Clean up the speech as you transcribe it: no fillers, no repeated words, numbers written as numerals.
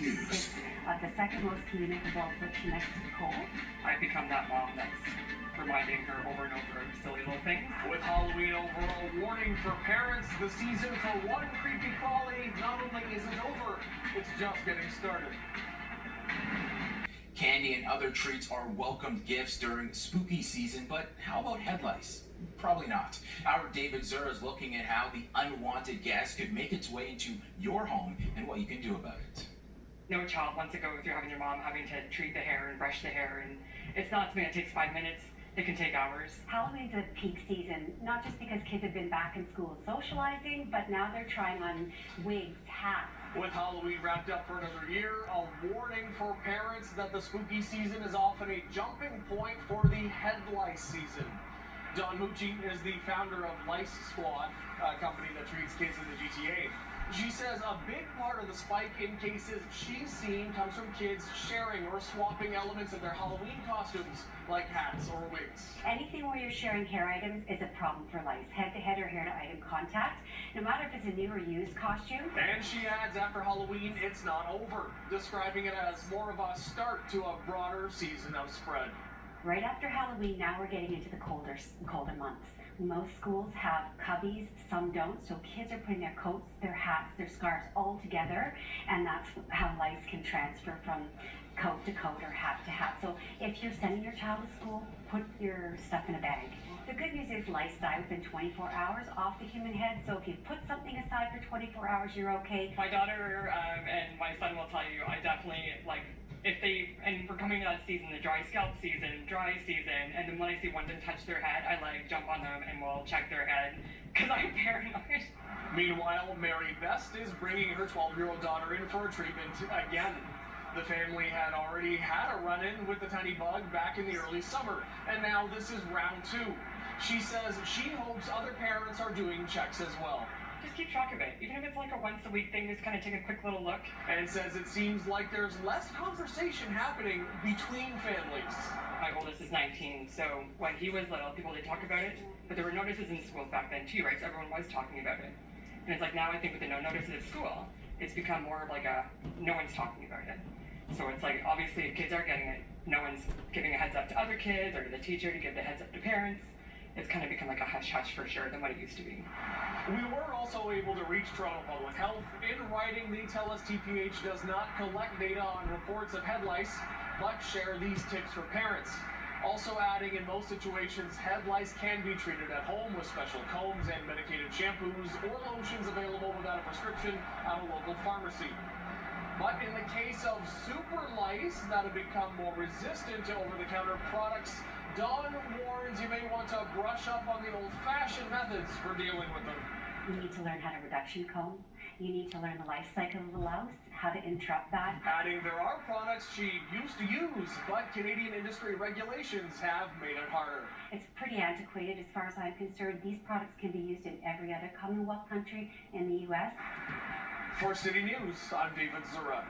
News. The second most communicable affliction next to the cold. I've become that mom that's reminding her over and over of silly little things. With Halloween over, a warning for parents, the season for one creepy crawly not only isn't over, it's just getting started. Candy and other treats are welcomed gifts during spooky season, but how about head lice? Probably not. Our David Zura is looking at how the unwanted guest could make its way into your home and what you can do about it. No child wants to go through having your mom having to treat the hair and brush the hair, and it's not something that takes 5 minutes. It can take hours. Halloween's a peak season, not just because kids have been back in school socializing, but now they're trying on wigs, hats. With Halloween wrapped up for another year, a warning for parents that the spooky season is often a jumping point for the head lice season. Dawn Mucci is the founder of Lice Squad, a company that treats kids in the GTA. She says a big part of the spike in cases she's seen comes from kids sharing or swapping elements of their Halloween costumes, like hats or wigs. Anything where you're sharing hair items is a problem for lice. Head-to-head or hair-to-item contact, no matter if it's a new or used costume. And she adds after Halloween, it's not over, describing it as more of a start to a broader season of spread. Right after Halloween, now we're getting into the colder months. Most schools have cubbies, some don't, so kids are putting their coats, their hats, their scarves all together, and that's how lice can transfer from coat to coat or hat to hat. So if you're sending your child to school, put your stuff in a bag. The good news is lice die within 24 hours off the human head, so if you put something aside for 24 hours, you're okay. My daughter and my son will tell you, I definitely, and we're coming to that season, the dry scalp season, and then when I see one didn't touch their head, I jump on them and we'll check their head, because I'm paranoid. Meanwhile, Mary Best is bringing her 12-year-old daughter in for a treatment again. The family had already had a run-in with the tiny bug back in the early summer, and now this is round 2. She says she hopes other parents are doing checks as well. Just keep track of it. Even if it's like a once-a-week thing, just kind of take a quick little look. And says it seems like there's less conversation happening between families. My oldest is 19, so when he was little, people did talk about it, but there were notices in schools back then too, right? So everyone was talking about it. And it's like now I think with the no notices at school, it's become more of like no one's talking about it. So it's like, obviously, if kids are getting it, no one's giving a heads up to other kids or to the teacher to give the heads up to parents. It's kind of become like a hush-hush for sure than what it used to be. We were also able to reach Toronto Public Health. In writing, they tell us TPH does not collect data on reports of head lice, but share these tips for parents. Also adding, in most situations, head lice can be treated at home with special combs and medicated shampoos or lotions available without a prescription at a local pharmacy. But in the case of super lice that have become more resistant to over-the-counter products, Dawn warns you may want to brush up on the old-fashioned methods for dealing with them. You need to learn how to reduction comb. You need to learn the life cycle of the louse, how to interrupt that. Adding there are products she used to use, but Canadian industry regulations have made it harder. It's pretty antiquated as far as I'm concerned. These products can be used in every other Commonwealth country in the U.S. For City News, I'm David Zura.